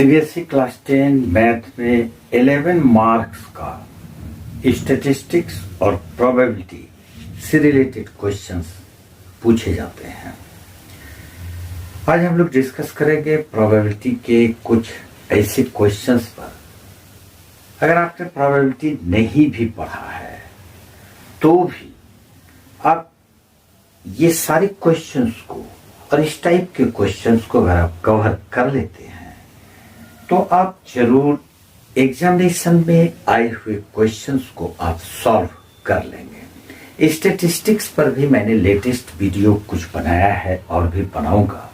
CBSE class 10 math में 11 marks का statistics और प्रोबेबिलिटी से रिलेटेड क्वेश्चंस पूछे जाते हैं। आज हम लोग डिस्कस करेंगे प्रोबेबिलिटी के कुछ ऐसे क्वेश्चंस पर। अगर आपने प्रोबेबिलिटी नहीं भी पढ़ा है तो भी आप ये सारे क्वेश्चंस को और इस टाइप के क्वेश्चंस को अगर आप कवर कर लेते हैं तो आप जरूर एग्जामिनेशन में आए हुए क्वेश्चंस को आप सॉल्व कर लेंगे। स्टैटिस्टिक्स पर भी मैंने लेटेस्ट वीडियो कुछ बनाया है और भी बनाऊंगा।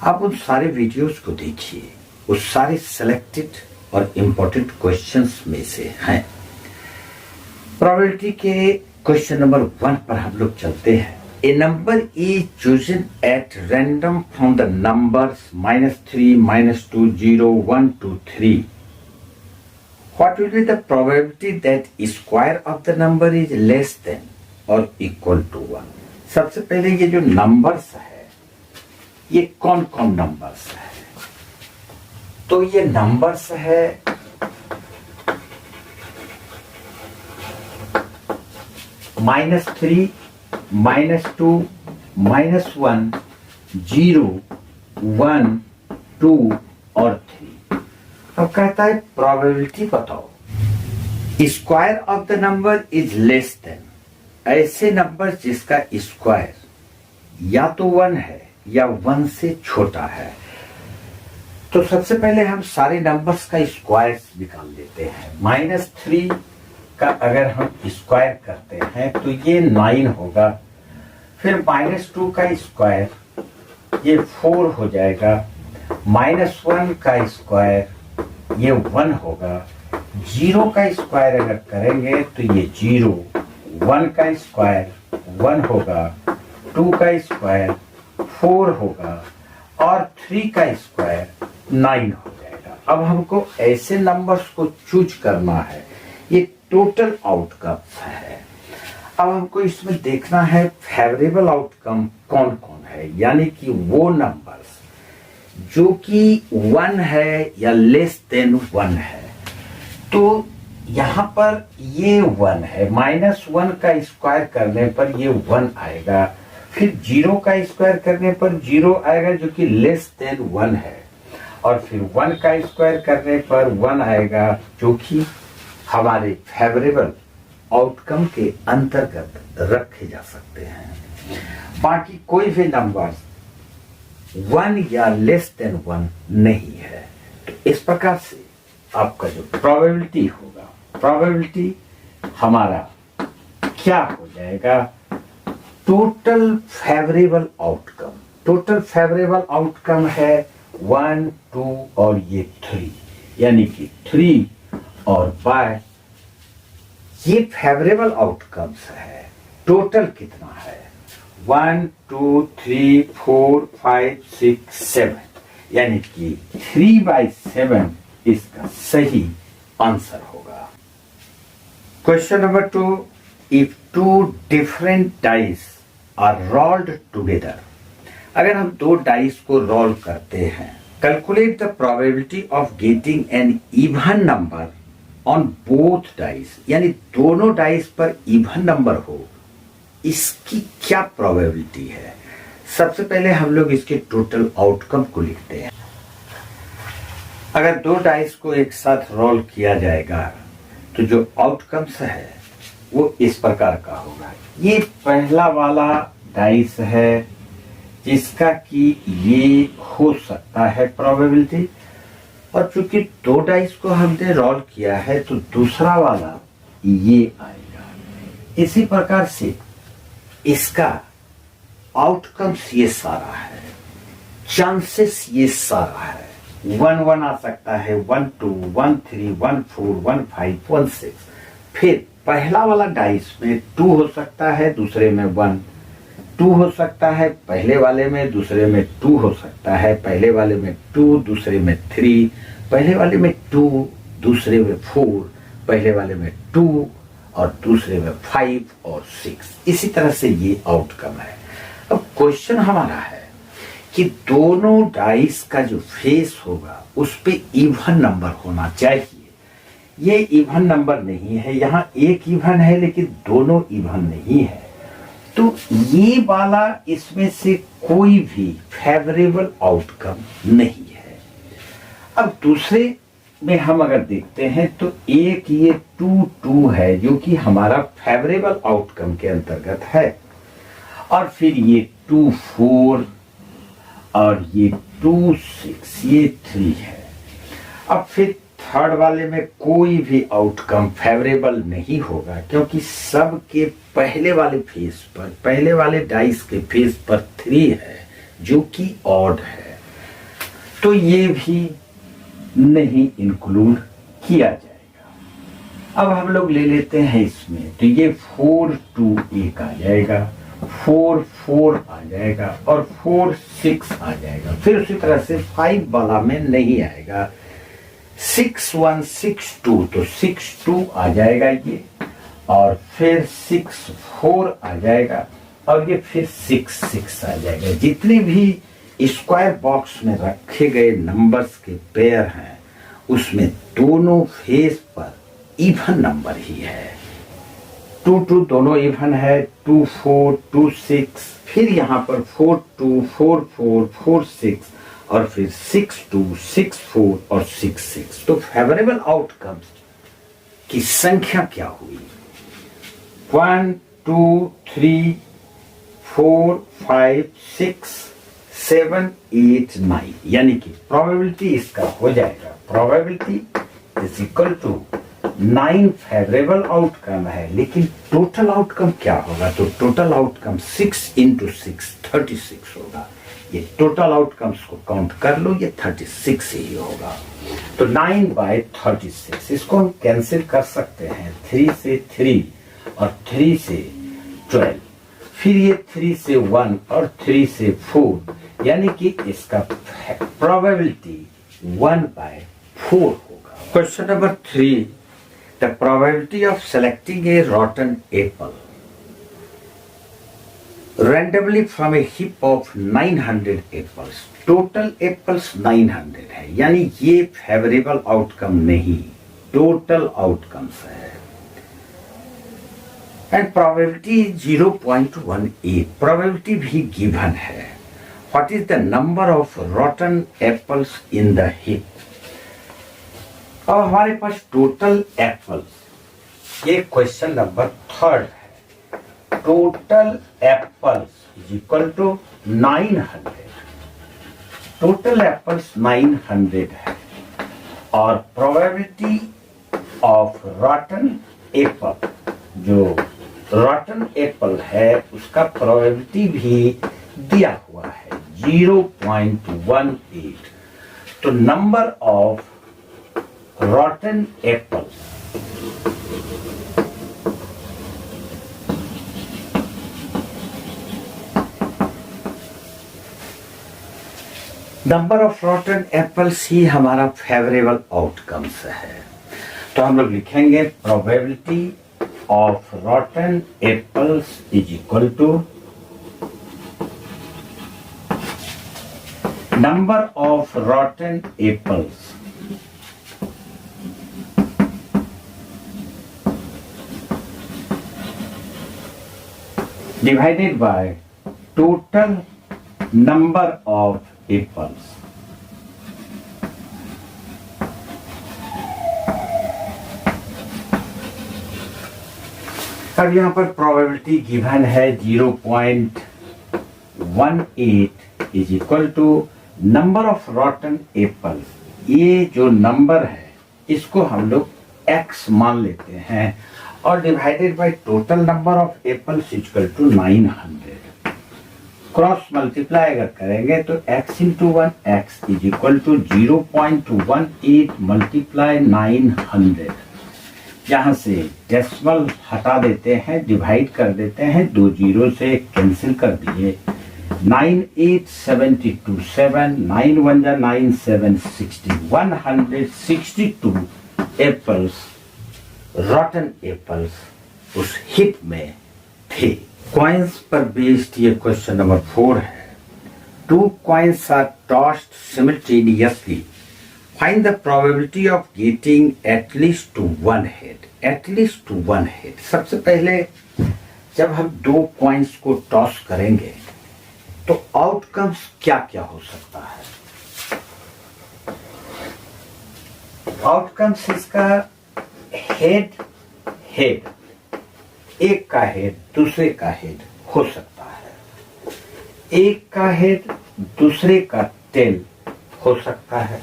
आप उन सारे वीडियोस को देखिए, उस सारे सिलेक्टेड और इम्पोर्टेंट क्वेश्चंस में से हैं। प्रोबेबिलिटी के क्वेश्चन नंबर 1 पर हम लोग चलते हैं। A number is chosen at random from the numbers -3, -2, 0, 1 to 3. What will be the probability that square of the number is less than or equal to 1? सबसे पहले ये जो नंबर्स है ये कौन कौन नंबर्स है? तो ये नंबर्स है -3, -2, -1, 0, 1, 2 और 3। अब कहता है प्रोबेबिलिटी बताओ। Square of the number is less than, ऐसे नंबर जिसका स्क्वायर या तो 1 है या 1 से छोटा है। तो सबसे पहले हम सारे नंबर्स का स्क्वायर निकाल लेते हैं। -3 का अगर हम स्क्वायर करते हैं तो ये 9 होगा। फिर -2 का स्क्वायर ये 4 हो जाएगा। -1 का स्क्वायर ये 1 होगा। 0 का स्क्वायर अगर करेंगे तो ये 0, 1 का स्क्वायर 1 होगा, 2 का स्क्वायर 4 होगा और 3 का स्क्वायर 9 हो जाएगा। अब हमको ऐसे नंबर्स को चूज करना है। ये टोटल आउटकम है। अब हमको इसमें देखना है फेवरेबल आउटकम कौन कौन है, यानी कि वो नंबर्स जो कि 1 है या लेस देन 1 है। तो यहां पर ये 1 है, -1 का स्क्वायर करने पर ये 1 आएगा। फिर 0 का स्क्वायर करने पर 0 आएगा जो कि लेस देन 1 है। और फिर 1 का स्क्वायर करने पर 1 आएगा जो कि हमारे फेवरेबल आउटकम के अंतर्गत रखे जा सकते हैं। बाकी कोई भी नंबर 1 या लेस देन 1 नहीं है। तो इस प्रकार से आपका जो प्रोबेबिलिटी होगा, प्रोबेबिलिटी हमारा क्या हो जाएगा? Total favourable outcome. Total favourable outcome है 1, 2 और ये 3, यानी कि 3 और बाय ये फेवरेबल आउटकम्स है। टोटल कितना है? 1, 2, 3, 4, 5, 6, 7, यानी कि 3/7 इसका सही आंसर होगा। Question number 2, if 2 different dice are rolled together. अगर हम 2 डाइस को रोल करते हैं, calculate the probability of getting an even number on both dice, यानी दोनों डाइस पर इवन नंबर हो, इसकी क्या प्रोबेबिलिटी है? सबसे पहले हम लोग इसके टोटल आउटकम को लिखते हैं। अगर 2 डाइस को एक साथ रोल किया जाएगा तो जो आउटकम्स है वो इस प्रकार का होगा। ये पहला वाला डाइस है जिसका कि ये हो सकता है प्रोबेबिलिटी, और चूंकि 2 डाइस को हमने रोल किया है तो दूसरा वाला ये आएगा। इसी प्रकार से इसका आउटकम्स ये सारा है, चांसेस ये सारा है। 1, 1 आ सकता है, 1, 2, 1, 3, 1, 4, 1, 5, 1, 6। फिर पहला वाला डाइस में 2 हो सकता है, दूसरे में 1, 2 हो सकता है पहले वाले में, दूसरे में 2 हो सकता है, पहले वाले में 2, दूसरे में 3, पहले वाले में 2, दूसरे में 4, पहले वाले में 2 और दूसरे में 5 और 6। इसी तरह से ये आउटकम है। अब क्वेश्चन हमारा है कि दोनों डाइस का जो फेस होगा उस पे इवन नंबर होना चाहिए। ये इवन नंबर नहीं है, यहाँ एक इवन है लेकिन दोनों इवन नहीं है, तो ये वाला इसमें से कोई भी फेवरेबल आउटकम नहीं है। अब दूसरे में हम अगर देखते हैं तो एक ये 2 है जो कि हमारा फेवरेबल आउटकम के अंतर्गत है, और फिर ये 2 4 और ये 2 6 ये 3 है। अब फिर थर्ड वाले में कोई भी आउटकम फेवरेबल नहीं होगा क्योंकि सब के पहले वाले फेस पर, पहले वाले डाइस के फेस पर 3 है जो कि ऑड है, तो ये भी नहीं इंक्लूड किया जाएगा। अब हम लोग ले लेते हैं इसमें, तो ये 4 2 1 आ जाएगा, 4 4 आ जाएगा और 4 6 आ जाएगा। फिर उसी तरह से 5 वाला में नहीं आएगा, 6 1 6 2, तो 6 2 आ जाएगा ये, और फिर 6 4 आ जाएगा, और ये फिर 6 6 आ जाएगा। जितने भी स्क्वायर बॉक्स में रखे गए नंबर्स के पेयर हैं उसमें दोनों फेस पर इवन नंबर ही है। 2 2 दोनों इवन है, 2 4 2 6, फिर यहाँ पर 4 2 4 4 4 6, और फिर 6 2 6 4 और 6 6। तो फेवरेबल आउटकम्स की संख्या क्या हुई? 1 2 3 4 5 6 7 8 9, यानी कि प्रोबेबिलिटी इसका हो जाएगा, probability is equal to 9 favourable outcome है, लेकिन टोटल आउटकम क्या होगा? तो टोटल आउटकम 6 × 6 36 होगा। ये टोटल आउटकम्स को काउंट कर लो, ये 36 ही होगा। तो 9/36 इसको हम कैंसिल कर सकते हैं, 3 से 3 और 3 से 12, फिर ये 3 से 1 और 3 से 4, यानी कि इसका प्रोबेबिलिटी 1/4 होगा। Question number 3, the probability of selecting a rotten apple randomly from a heap of 900 apples, total apples 900 है, यानी ये फेवरेबल आउटकम नहीं, टोटल आउटकम्स है। एंड प्रोबेबिलिटी 0.18, प्रोबेबिलिटी भी गिवन है। What is the number of rotten apples in the heap? अब हमारे पास टोटल एप्पल्स, ये क्वेश्चन नंबर 3 है। Total apples is equal to 900, total apples 900 है, और प्रोबेबिलिटी ऑफ रॉटन एप्पल, जो रॉटन एप्पल है उसका प्रोबेबिलिटी भी दिया हुआ है 0.18। तो number of rotten apples, number of rotten apples ही हमारा फेवरेबल आउटकम्स है। तो हम लोग लिखेंगे probability of rotten apples is equal to number of rotten apples divided by total number of apples. अब यहां पर प्रोबेबिलिटी गिवन है 0.18 is equal to number of rotten apples. ये जो नंबर है इसको हम लोग x मान लेते हैं, और divided by total number of apples equal to 900। Cross multiply अगर करेंगे तो x × 1 x is equal to 0.18 multiply 900। यहाँ से डेसिमल हटा देते हैं, डिवाइड कर देते हैं, 2 जीरो से कैंसिल कर दिए, 9 8 72 7 9 1 9 7 60 162 एप्पल्स, रॉटन एप्पल्स उस हिप में थे। कॉइन्स पर बेस्ड ये क्वेश्चन नंबर 4 है। two coins are tossed simultaneously, find the probability of getting at least to one head. At least to one head. सबसे पहले जब हम दो कॉइन्स को टॉस करेंगे तो आउटकम्स क्या क्या हो सकता है? आउटकम्स इसका हेड हेड, एक का हेड दूसरे का हेड हो सकता है, एक का हेड दूसरे का टेल हो सकता है,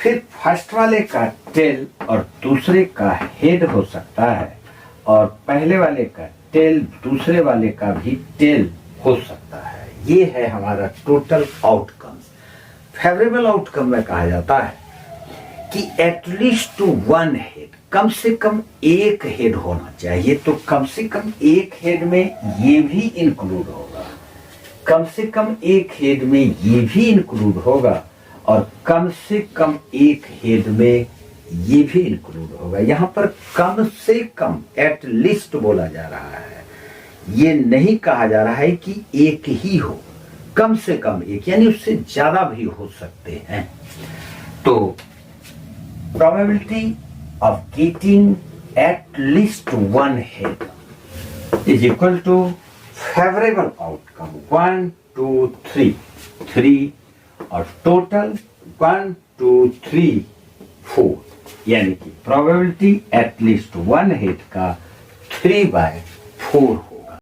फिर फर्स्ट वाले का टेल और दूसरे का हेड हो सकता है, और पहले वाले का टेल दूसरे वाले का भी टेल हो सकता है। ये है हमारा टोटल आउटकम्स। फेवरेबल आउटकम में कहा जाता है कि एटलीस्ट टू वन हेड, कम से कम एक हेड होना चाहिए। तो कम से कम एक हेड में ये भी इंक्लूड होगा, कम से कम एक हेड में ये भी इंक्लूड होगा, और कम से कम एक हेड में ये भी इंक्लूड होगा। यहां पर कम से कम एटलीस्ट बोला जा रहा है, ये नहीं कहा जा रहा है कि एक ही हो, कम से कम एक, यानी उससे ज्यादा भी हो सकते हैं। तो probability of getting at least one head is equal to favorable outcome 1 2 3 3 और total 1 2 3 4, यानी कि probability at least one head का 3/4